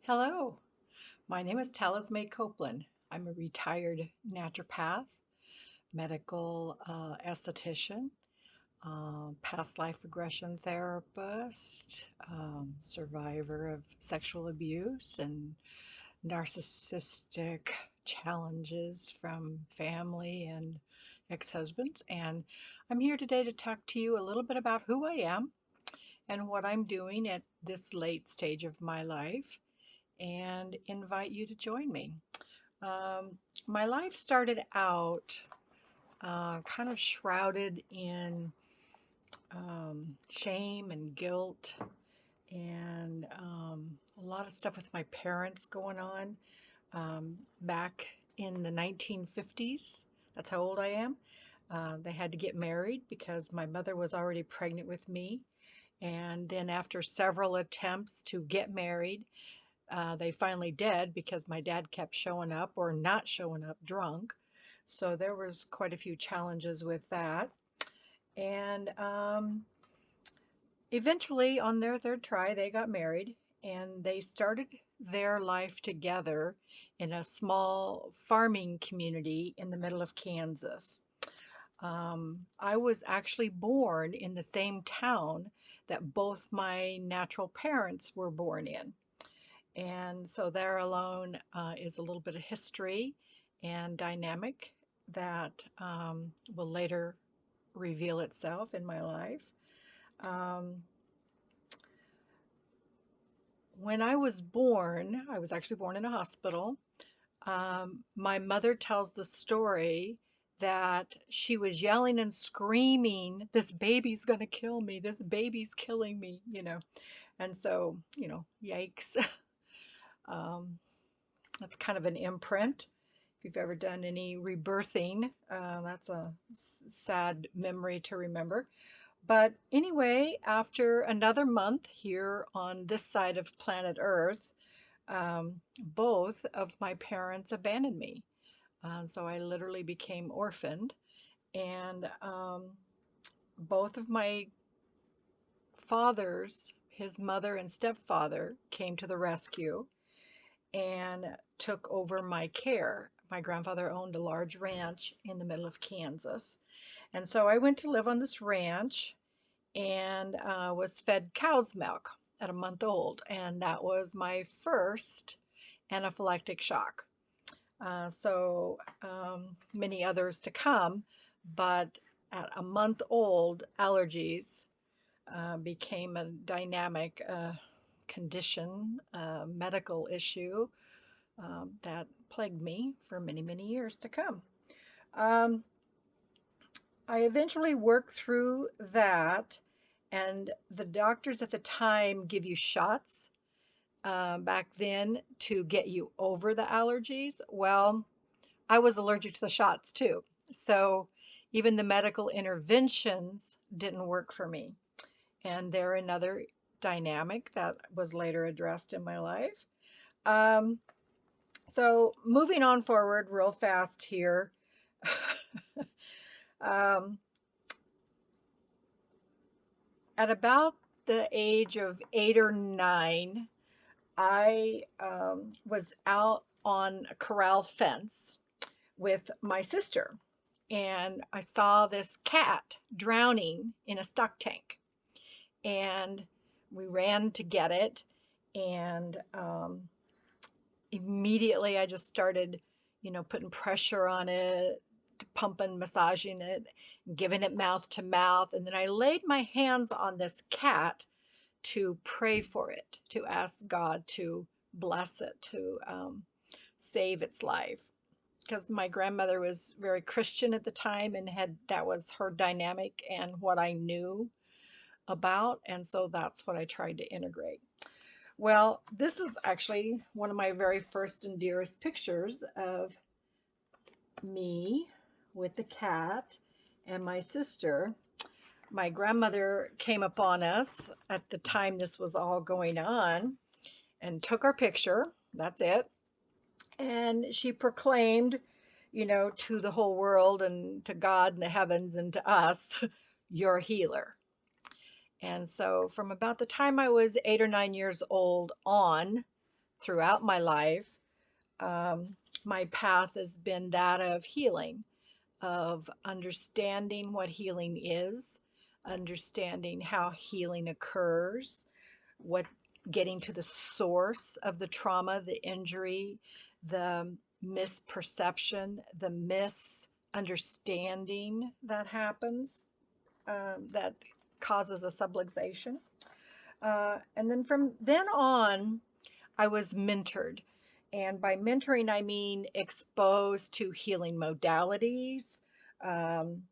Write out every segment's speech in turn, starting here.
Hello, my name is Talis May Copeland. I'm a retired naturopath, medical esthetician, past life regression therapist, survivor of sexual abuse and narcissistic challenges from family and ex-husbands. And I'm here today to talk to you a little bit about who I am and what I'm doing at this late stage of my life and invite you to join me. My life started out kind of shrouded in shame and guilt and a lot of stuff with my parents going on back in the 1950s. That's how old I am. They had to get married because my mother was already pregnant with me. And then after several attempts to get married, they finally did because my dad kept showing up or not showing up drunk. So there was quite a few challenges with that. And eventually, on their third try, they got married and they started their life together in a small farming community in the middle of Kansas. I was actually born in the same town that both my natural parents were born in. And so there alone is a little bit of history and dynamic that will later reveal itself in my life. Um, when I was born, I was actually born in a hospital. My mother tells the story that she was yelling and screaming, "This baby's going to kill me. This baby's killing me." And so, yikes. Um, That's kind of an imprint. If you've ever done any rebirthing, that's a sad memory to remember. But anyway, after another month here on this side of planet Earth, both of my parents abandoned me. So I literally became orphaned. And both of my fathers, his mother and stepfather, came to the rescue and took over my care. My grandfather owned a large ranch in the middle of Kansas. And so I went to live on this ranch and was fed cow's milk at a month old. And that was my first anaphylactic shock. Many others to come, but at a month old, allergies became a dynamic condition, medical issue that plagued me for many, many years to come. Um, I eventually worked through that, and the doctors at the time give you shots back then to get you over the allergies. Well, I was allergic to the shots too. So even the medical interventions didn't work for me. And they're another dynamic that was later addressed in my life. Um, So moving on forward real fast here. um, at about the age of 8 or 9, I was out on a corral fence with my sister, and I saw this cat drowning in a stock tank, and we ran to get it, and immediately I just started, putting pressure on it, pumping, massaging it, giving it mouth to mouth. And then I laid my hands on this cat to pray for it, to ask God to bless it, to save its life. Because my grandmother was very Christian at the time and that was her dynamic and what I knew about. And so that's what I tried to integrate. Well, this is actually one of my very first and dearest pictures of me with the cat and my sister. My grandmother came upon us at the time this was all going on and took our picture. That's it. And she proclaimed, to the whole world and to God and the heavens and to us, "You're a healer." And so from about the time I was 8 or 9 years old on throughout my life, um, my path has been that of healing, of understanding what healing is, understanding how healing occurs, what getting to the source of the trauma, the injury, the misperception, the misunderstanding that happens, that causes a subluxation. And then from then on, I was mentored. And by mentoring, I mean exposed to healing modalities, um,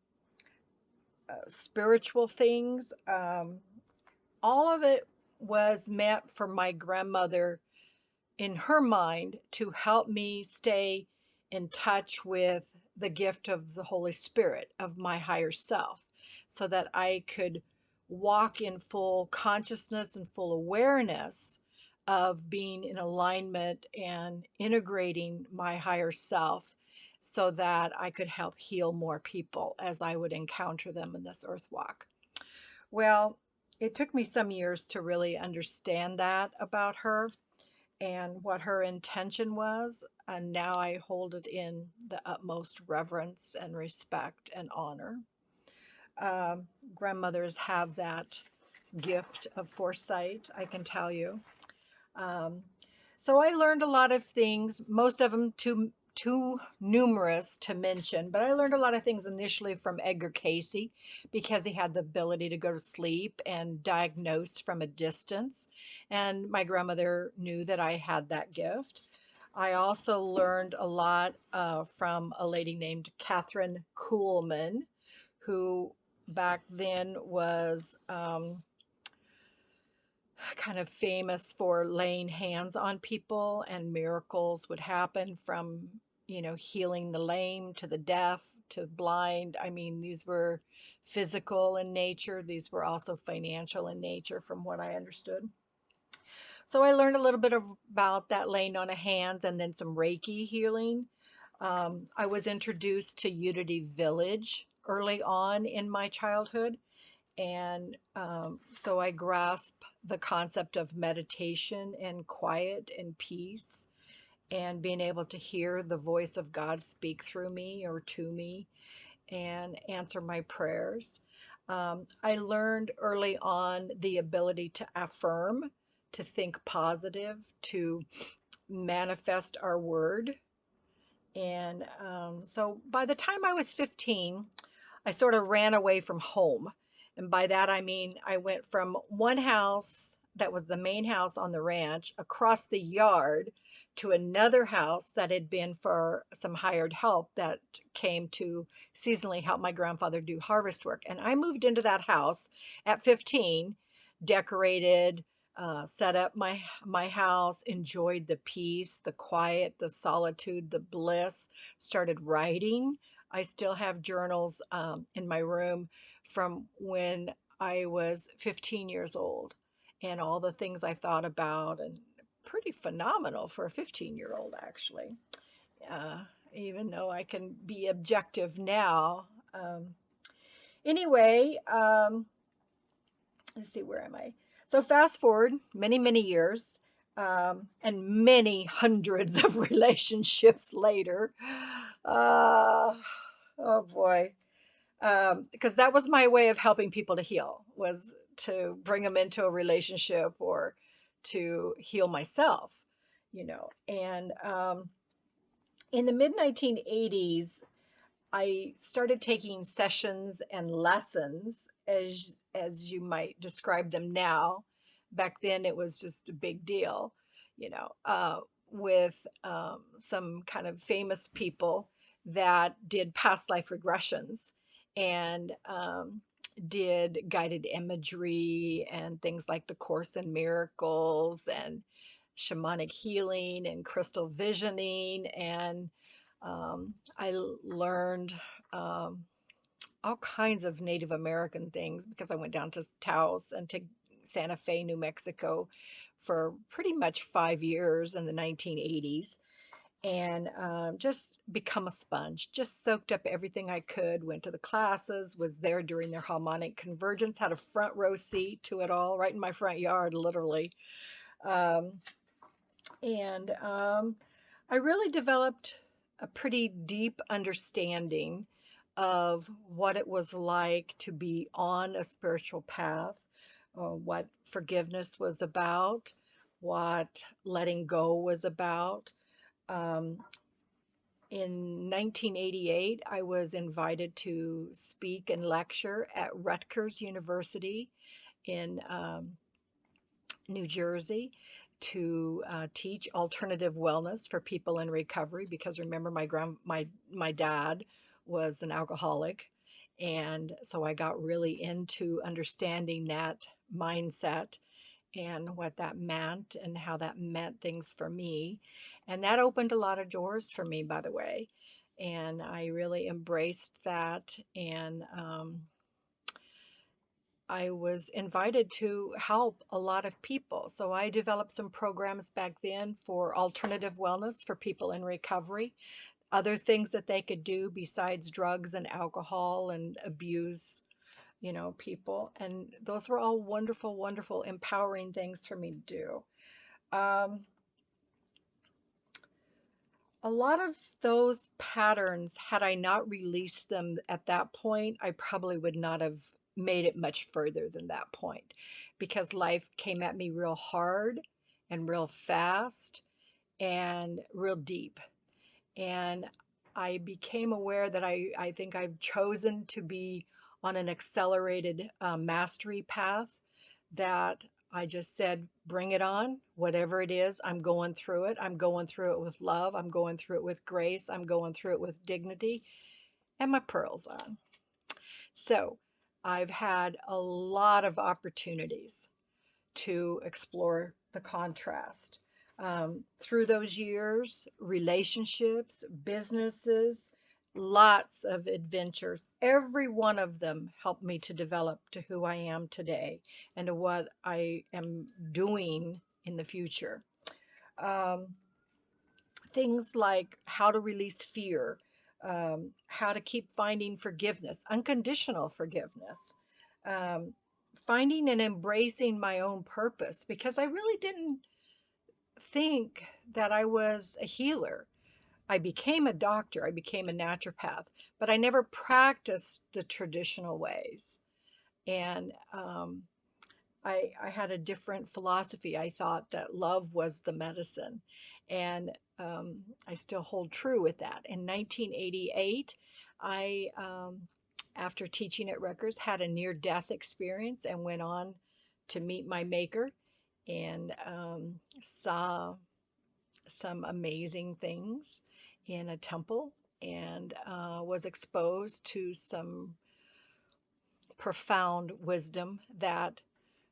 spiritual things. All of it was meant for my grandmother, in her mind, to help me stay in touch with the gift of the Holy Spirit, of my higher self, so that I could walk in full consciousness and full awareness of being in alignment and integrating my higher self, so that I could help heal more people as I would encounter them in this earth walk. Well, it took me some years to really understand that about her and what her intention was. And now I hold it in the utmost reverence and respect and honor. Grandmothers have that gift of foresight, I can tell you. Um, so I learned a lot of things, most of them too numerous to mention, but I learned a lot of things initially from Edgar Cayce, because he had the ability to go to sleep and diagnose from a distance. And my grandmother knew that I had that gift. I also learned a lot from a lady named Catherine Kuhlman, who back then was kind of famous for laying hands on people, and miracles would happen, from healing the lame to the deaf to blind. I mean, these were physical in nature, these were also financial in nature, from what I understood. So I learned a little bit about that, laying on of hands, and then some Reiki healing. I was introduced to Unity Village early on in my childhood, and so I grasp the concept of meditation and quiet and peace, and being able to hear the voice of God speak through me or to me and answer my prayers. I learned early on the ability to affirm, to think positive, to manifest our word. And so by the time I was 15, I sort of ran away from home. And by that, I mean, I went from one house that was the main house on the ranch across the yard to another house that had been for some hired help that came to seasonally help my grandfather do harvest work. And I moved into that house at 15, decorated, set up my house, enjoyed the peace, the quiet, the solitude, the bliss, started writing. I still have journals in my room from when I was 15 years old, and all the things I thought about, and pretty phenomenal for a 15-year-old, actually. Uh, Even though I can be objective now. Anyway, let's see, where am I? So fast forward many, many years, and many hundreds of relationships later. Uh, oh boy. Because that was my way of helping people to heal, was to bring them into a relationship or to heal myself, And in the mid 1980s, I started taking sessions and lessons, as you might describe them now. Back then, it was just a big deal, with some kind of famous people that did past life regressions, and did guided imagery and things like the Course in Miracles and shamanic healing and crystal visioning. And I learned um, all kinds of Native American things, because I went down to Taos and to Santa Fe, New Mexico for pretty much 5 years in the 1980s, and just become a sponge, just soaked up everything I could, went to the classes, was there during their harmonic convergence, had a front row seat to it all, right in my front yard, literally. Um, And I really developed a pretty deep understanding of what it was like to be on a spiritual path, what forgiveness was about, what letting go was about. Um, in 1988, I was invited to speak and lecture at Rutgers University in New Jersey to teach alternative wellness for people in recovery. Because remember, my dad was an alcoholic, and so I got really into understanding that mindset and what that meant and how that meant things for me. And that opened a lot of doors for me, by the way. And I really embraced that. And I was invited to help a lot of people. So I developed some programs back then for alternative wellness for people in recovery, other things that they could do besides drugs and alcohol and abuse, people. And those were all wonderful, wonderful, empowering things for me to do. Um, a lot of those patterns, had I not released them at that point, I probably would not have made it much further than that point, because life came at me real hard and real fast and real deep. And I became aware that I think I've chosen to be on an accelerated mastery path, that I just said, bring it on, whatever it is. I'm going through it. I'm going through it with love. I'm going through it with grace. I'm going through it with dignity, and my pearls on. So I've had a lot of opportunities to explore the contrast. Through those years, relationships, businesses, lots of adventures. Every one of them helped me to develop to who I am today and to what I am doing in the future. Um, Things like how to release fear, how to keep finding forgiveness, unconditional forgiveness, um, finding and embracing my own purpose, because I really didn't think that I was a healer. I became a doctor, I became a naturopath, but I never practiced the traditional ways. And I had a different philosophy. I thought that love was the medicine. And I still hold true with that. In 1988, I, after teaching at Rutgers, had a near death experience and went on to meet my maker, and saw some amazing things in a temple, and was exposed to some profound wisdom that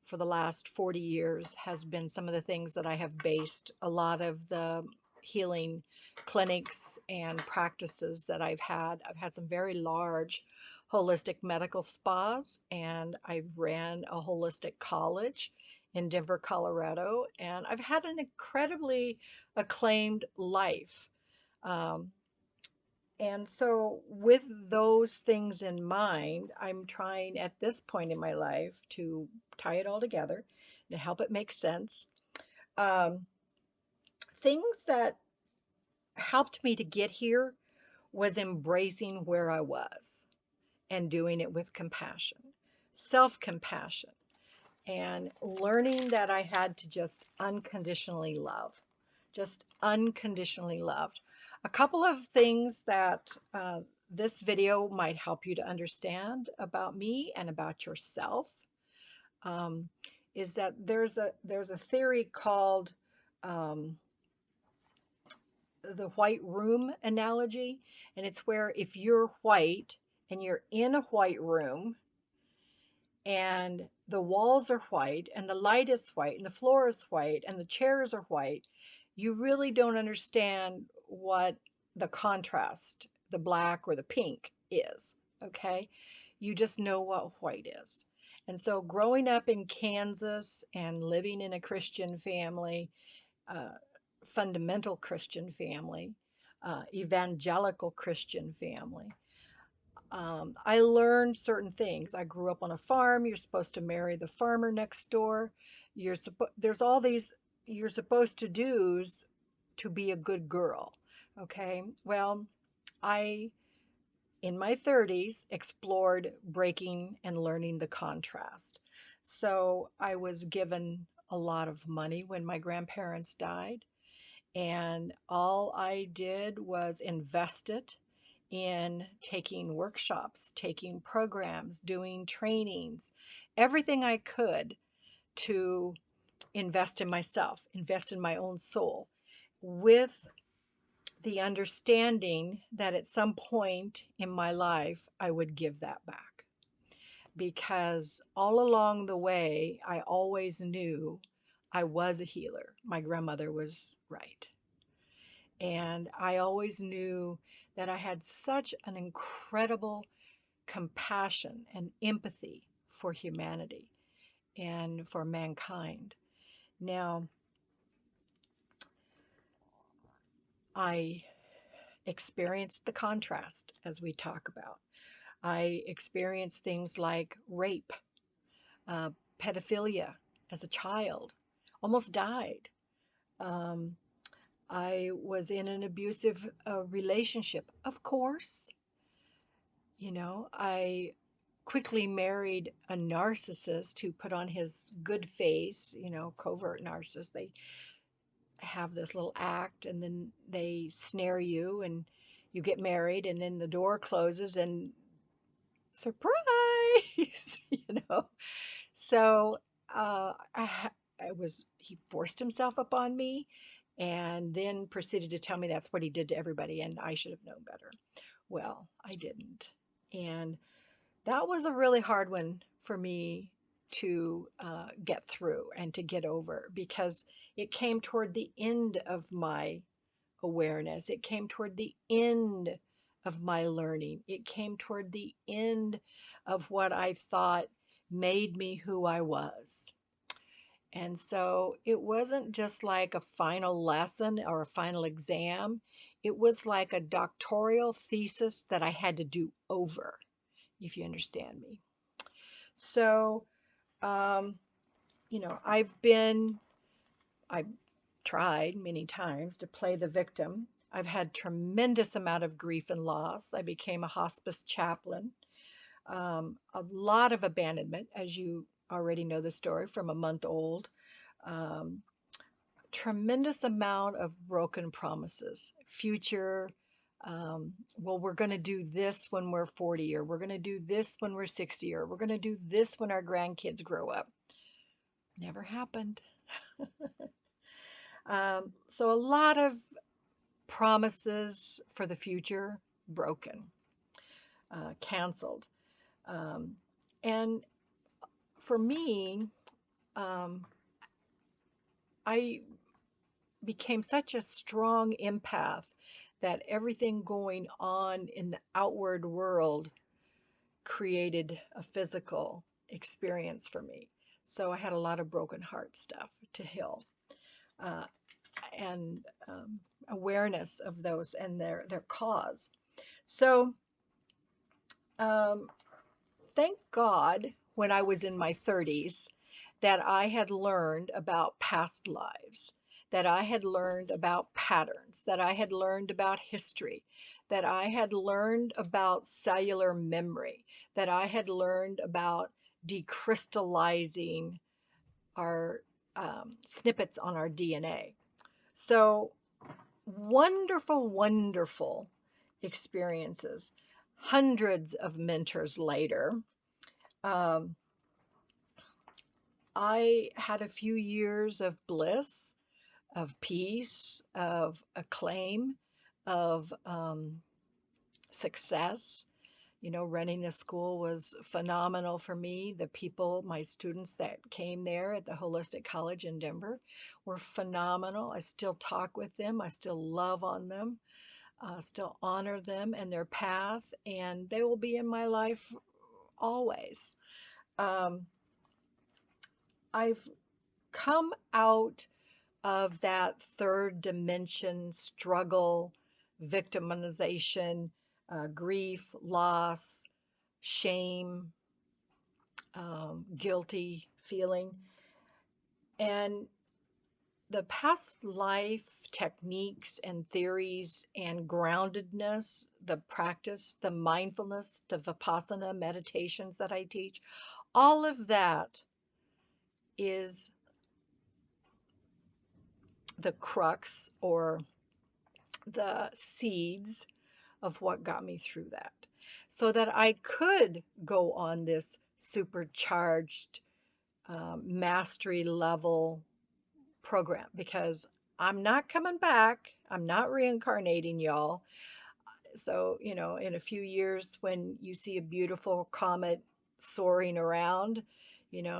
for the last 40 years has been some of the things that I have based a lot of the healing clinics and practices that I've had. I've had some very large holistic medical spas, and I've ran a holistic college in Denver, Colorado, and I've had an incredibly acclaimed life. Um, and so, with those things in mind, I'm trying at this point in my life to tie it all together, to help it make sense. Um, Things that helped me to get here was embracing where I was and doing it with compassion, self compassion, and learning that I had to just unconditionally love, just unconditionally loved. A couple of things that this video might help you to understand about me and about yourself, um, is that there's a theory called um, the white room analogy, and it's where if you're white and you're in a white room, and the walls are white and the light is white and the floor is white and the chairs are white, you really don't understand what the contrast, the black or the pink is, okay? You just know what white is. And so growing up in Kansas and living in a Christian family, uh, fundamental Christian family, evangelical Christian family, I learned certain things. I grew up on a farm. You're supposed to marry the farmer next door. There's all these you're supposed to do to be a good girl. Okay. Well, I, in my 30s, explored breaking and learning the contrast. So I was given a lot of money when my grandparents died, and all I did was invest it in taking workshops, taking programs, doing trainings, everything I could to invest in myself, invest in my own soul, with the understanding that at some point in my life, I would give that back. Because all along the way, I always knew I was a healer. My grandmother was right. And I always knew that I had such an incredible compassion and empathy for humanity and for mankind. Now, I experienced the contrast as we talk about. I experienced things like rape, uh, pedophilia as a child, almost died. Um, I was in an abusive relationship, of course. I quickly married a narcissist who put on his good face, covert narcissist. They have this little act and then they snare you and you get married and then the door closes and surprise, you know. So he forced himself upon me and then proceeded to tell me that's what he did to everybody and I should have known better. Well, I didn't. And that was a really hard one for me to get through and to get over because it came toward the end of my awareness. It came toward the end of my learning. It came toward the end of what I thought made me who I was. And so it wasn't just like a final lesson or a final exam. It was like a doctoral thesis that I had to do over, if you understand me. So, um, I've tried many times to play the victim. I've had tremendous amount of grief and loss. I became a hospice chaplain. A lot of abandonment, as you already know the story from a month old. Um, Tremendous amount of broken promises. Future, well, we're going to do this when we're 40, or we're going to do this when we're 60, or we're going to do this when our grandkids grow up. Never happened. So a lot of promises for the future broken, canceled. Um, and for me, um, I became such a strong empath that everything going on in the outward world created a physical experience for me. So I had a lot of broken heart stuff to heal. Uh, and awareness of those and their cause. So um, thank God when I was in my 30s that I had learned about past lives, that I had learned about patterns, that I had learned about history, that I had learned about cellular memory, that I had learned about decrystallizing our snippets on our DNA. So wonderful, wonderful experiences. Hundreds of mentors later, um, I had a few years of bliss, of peace, of acclaim, of success. Running the school was phenomenal for me. The people, my students that came there at the Holistic College in Denver were phenomenal. I still talk with them. I still love on them. Still honor them and their path, and they will be in my life always. Um, I've come out of that third dimension struggle, victimization, grief, loss, shame, guilty feeling. And the past life techniques and theories and groundedness, the practice, the mindfulness, the Vipassana meditations that I teach, all of that is the crux or the seeds of what got me through that. So that I could go on this supercharged mastery level program, because I'm not coming back. I'm not reincarnating, y'all. So, in a few years, when you see a beautiful comet soaring around,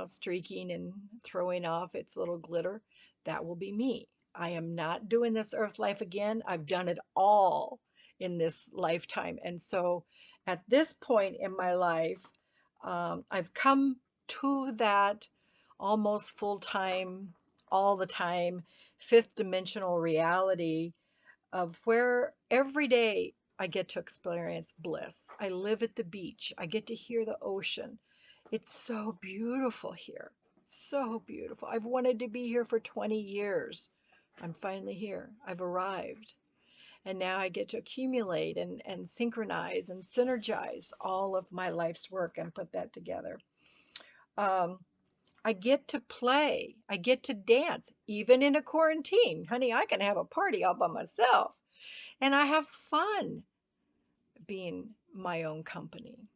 streaking and throwing off its little glitter, that will be me. I am not doing this earth life again. I've done it all in this lifetime. And so at this point in my life, I've come to that almost full time, all the time, fifth dimensional reality of where every day I get to experience bliss. I live at the beach. I get to hear the ocean. It's so beautiful here. So beautiful. I've wanted to be here for 20 years. I'm finally here. I've arrived. And now I get to accumulate and synchronize and synergize all of my life's work and put that together. Um, I get to play. I get to dance, even in a quarantine. Honey, I can have a party all by myself. And I have fun being my own company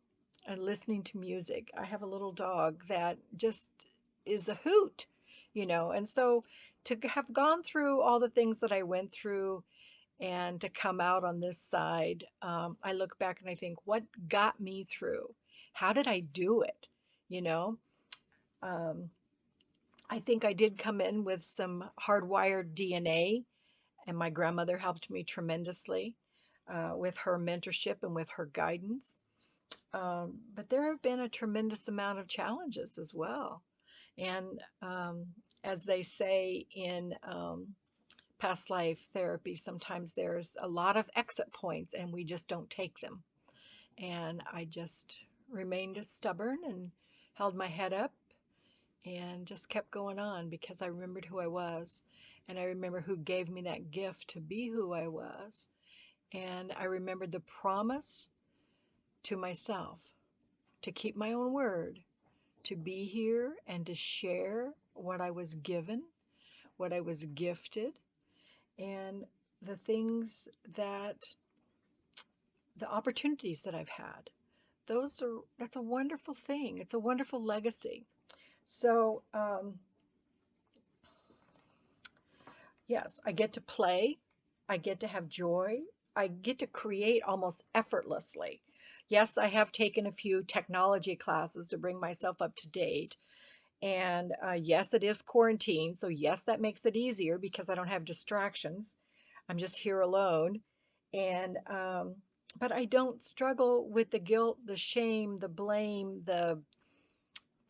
and listening to music. I have a little dog that just is a hoot, and so to have gone through all the things that I went through and to come out on this side, I look back and I think, what got me through? How did I do it? You know, um, I think I did come in with some hardwired DNA, and my grandmother helped me tremendously with her mentorship and with her guidance. But there have been a tremendous amount of challenges as well. And as they say in past life therapy, sometimes there's a lot of exit points and we just don't take them. And I just remained stubborn and held my head up and just kept going on, because I remembered who I was. And I remember who gave me that gift to be who I was. And I remembered the promise to myself to keep my own word, to be here and to share what I was given, what I was gifted, and the things that, the opportunities that I've had. That's a wonderful thing. It's a wonderful legacy. So, yes, I get to play. I get to have joy. I get to create almost effortlessly. Yes, I have taken a few technology classes to bring myself up to date. And yes, it is quarantine. So, yes, that makes it easier because I don't have distractions. I'm just here alone. And, but I don't struggle with the guilt, the shame, the blame, the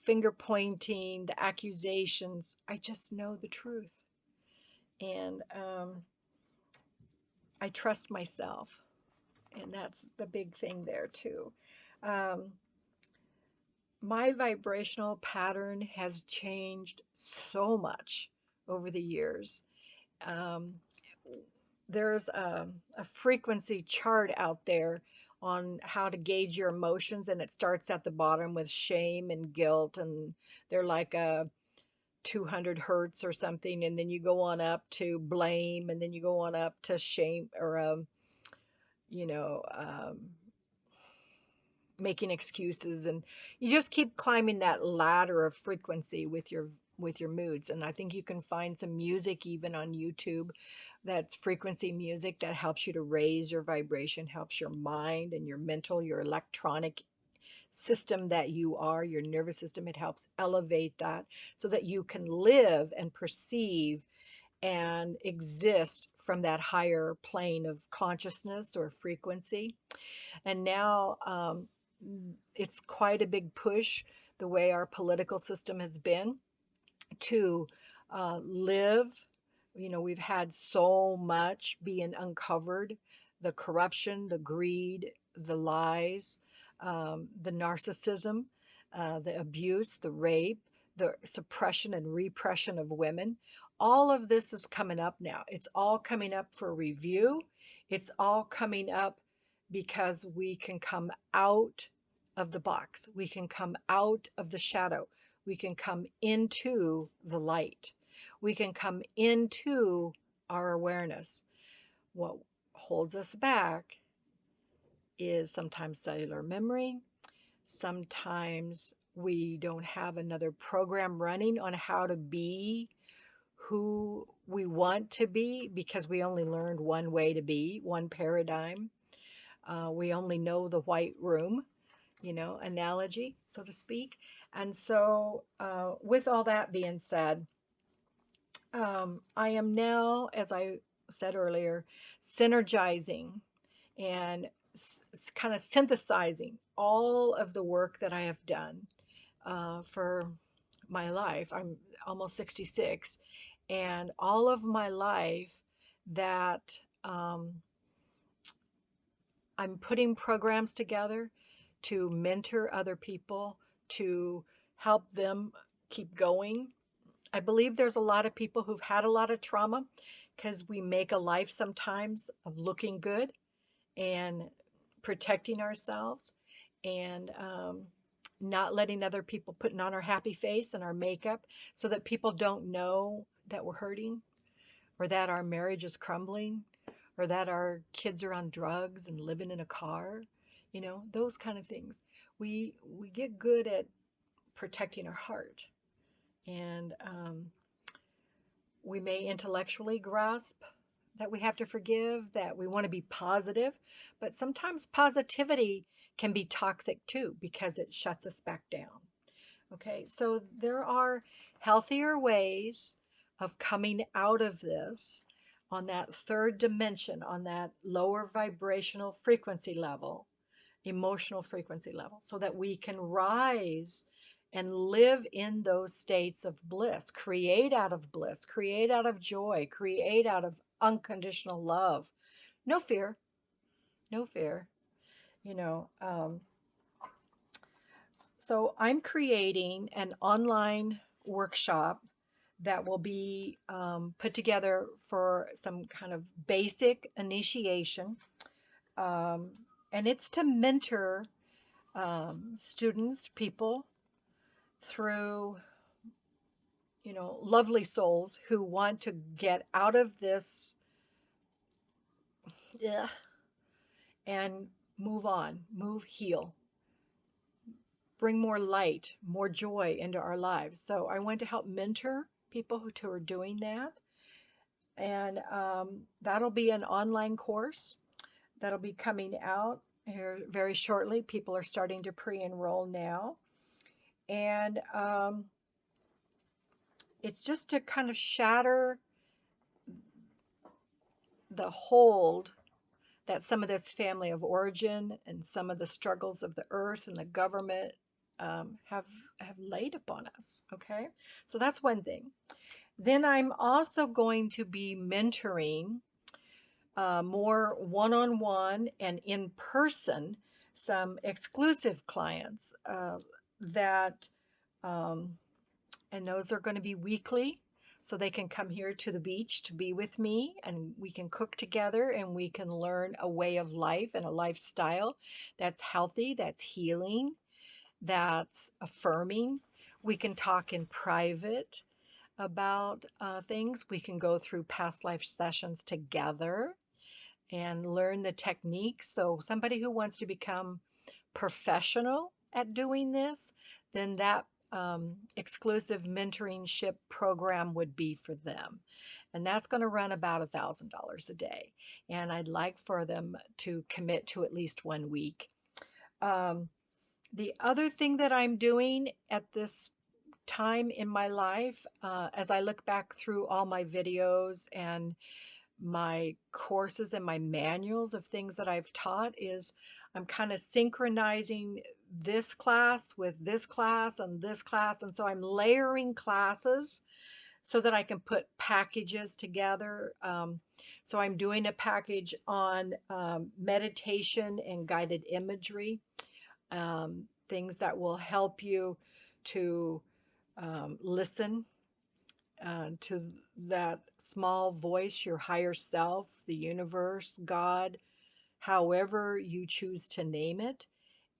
finger pointing, the accusations. I just know the truth. And I trust myself. And that's the big thing there, too. Um, my vibrational pattern has changed so much over the years. Um, there's a frequency chart out there on how to gauge your emotions, and it starts at the bottom with shame and guilt, and they're like a 200 hertz or something, and then you go on up to blame, and then you go on up to shame, or you know um, making excuses, and you just keep climbing that ladder of frequency with your moods. And I think you can find some music even on YouTube that's frequency music that helps you to raise your vibration, helps your mind and your mental, your electronic system that you are, your nervous system. It helps elevate that so that you can live and perceive and exist from that higher plane of consciousness or frequency. And now it's quite a big push, the way our political system has been, to live. We've had so much being uncovered, the corruption, the greed, the lies, the narcissism, the abuse, the rape, the suppression and repression of women. All of this is coming up now. It's all coming up for review. It's all coming up because we can come out of the box. We can come out of the shadow. We can come into the light. We can come into our awareness. What holds us back is sometimes cellular memory. Sometimes we don't have another program running on how to be who we want to be because we only learned one way to be, one paradigm. We only know the white room, analogy, so to speak. And so, with all that being said, I am now, as I said earlier, synergizing and kind of synthesizing all of the work that I have done for my life. I'm almost 66, and all of my life that I'm putting programs together to mentor other people, to help them keep going. I believe there's a lot of people who've had a lot of trauma because we make a life sometimes of looking good and protecting ourselves and not letting other people putting on our happy face and our makeup so that people don't know that we're hurting or that our marriage is crumbling or that our kids are on drugs and living in a car, those kind of things. We get good at protecting our heart, and we may intellectually grasp that we have to forgive, that we want to be positive, but sometimes positivity can be toxic too because it shuts us back down. Okay, so there are healthier ways of coming out of this on that third dimension, on that lower vibrational frequency level, emotional frequency level, so that we can rise and live in those states of bliss, create out of joy, create out of unconditional love. No fear, no fear, you know. So I'm creating an online workshop that will be put together for some kind of basic initiation. And it's to mentor students, people through, lovely souls who want to get out of this and move on, heal, bring more light, more joy into our lives. So I want to help mentor people who are doing that. And that'll be an online course that'll be coming out here very shortly. People are starting to pre-enroll now. And it's just to kind of shatter the hold that some of this family of origin and some of the struggles of the earth and the government have laid upon us. Okay, so that's one thing. Then I'm also going to be mentoring more one-on-one and in person some exclusive clients that and those are going to be weekly, so they can come here to the beach to be with me, and we can cook together and we can learn a way of life and a lifestyle that's healthy, that's healing, that's affirming. We can talk in private about things. We can go through past life sessions together and learn the techniques. So somebody who wants to become professional at doing this, then that exclusive mentorship program would be for them. And that's going to run about $1,000 a day. And I'd like for them to commit to at least 1 week. The other thing that I'm doing at this time in my life, as I look back through all my videos and my courses and my manuals of things that I've taught, is I'm kind of synchronizing this class with this class and this class. And so I'm layering classes so that I can put packages together. So I'm doing a package on meditation and guided imagery, things that will help you to Listen to that small voice, your higher self, the universe, God, however you choose to name it,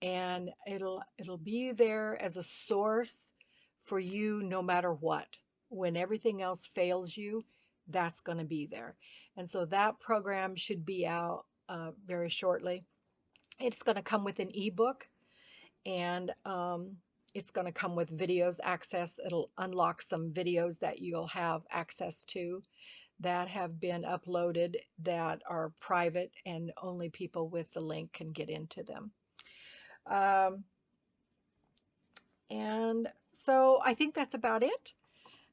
and it'll be there as a source for you no matter what. When everything else fails you, that's going to be there. And so that program should be out very shortly. It's going to come with an ebook, and it's going to come with videos access. It'll unlock some videos that you'll have access to that have been uploaded that are private, and only people with the link can get into them. Um, and so I think that's about it.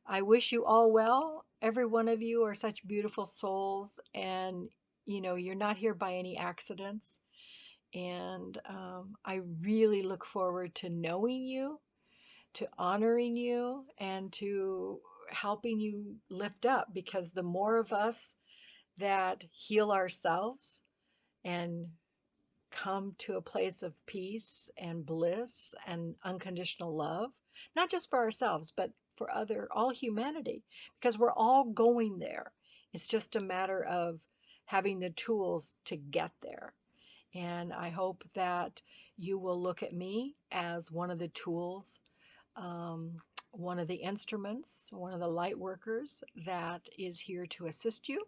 I wish you all well. Every one of you are such beautiful souls, and you're not here by any accidents. And I really look forward to knowing you, to honoring you, and to helping you lift up, because the more of us that heal ourselves and come to a place of peace and bliss and unconditional love, not just for ourselves, but for all humanity, because we're all going there. It's just a matter of having the tools to get there. And I hope that you will look at me as one of the tools, um, one of the instruments, one of the light workers that is here to assist you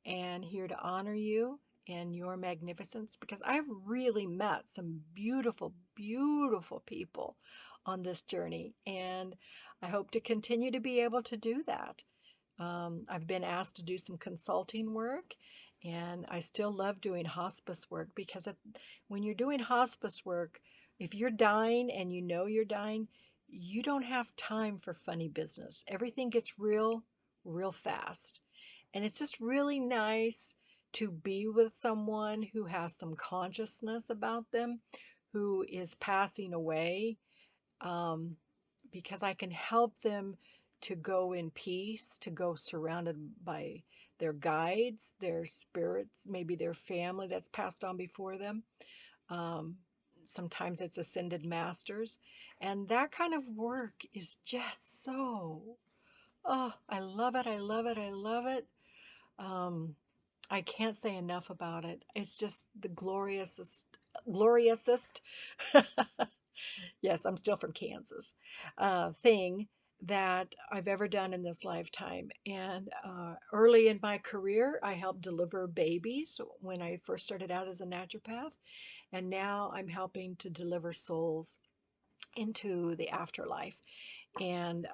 and here to honor you in your magnificence, because I've really met some beautiful, beautiful people on this journey, and I hope to continue to be able to do that. I've been asked to do some consulting work, and I still love doing hospice work, because when you're doing hospice work, if you're dying and you know you're dying, you don't have time for funny business. Everything gets real, real fast. And it's just really nice to be with someone who has some consciousness about them, who is passing away, um, because I can help them to go in peace, to go surrounded by their guides, their spirits, maybe their family that's passed on before them. Um, Sometimes it's ascended masters. And that kind of work is just so, oh, I love it. I love it. I love it. Um, I can't say enough about it. It's just the gloriousest, yes, I'm still from Kansas, thing that I've ever done in this lifetime. And early in my career, I helped deliver babies when I first started out as a naturopath. And now I'm helping to deliver souls into the afterlife. And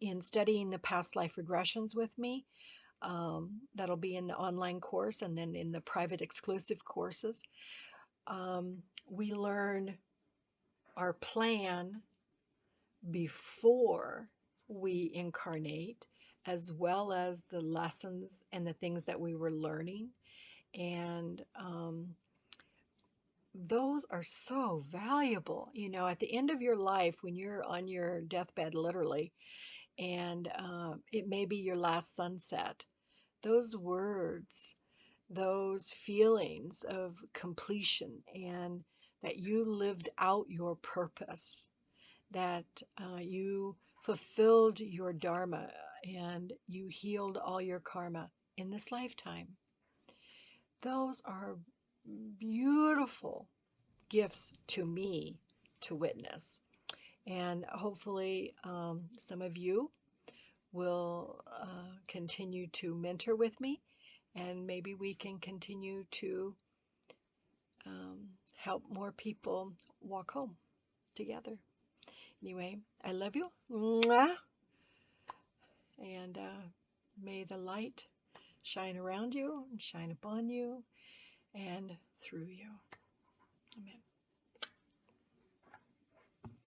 in studying the past life regressions with me, that'll be in the online course, and then in the private exclusive courses, we learn our plan before we incarnate, as well as the lessons and the things that we were learning. And those are so valuable. At the end of your life, when you're on your deathbed, literally, and it may be your last sunset, those words, those feelings of completion, and that you lived out your purpose, that you fulfilled your dharma, and you healed all your karma in this lifetime. Those are beautiful gifts to me to witness. And hopefully, some of you will continue to mentor with me, and maybe we can continue to help more people walk home together. Anyway, I love you. Mwah! And may the light shine around you and shine upon you and through you. Amen.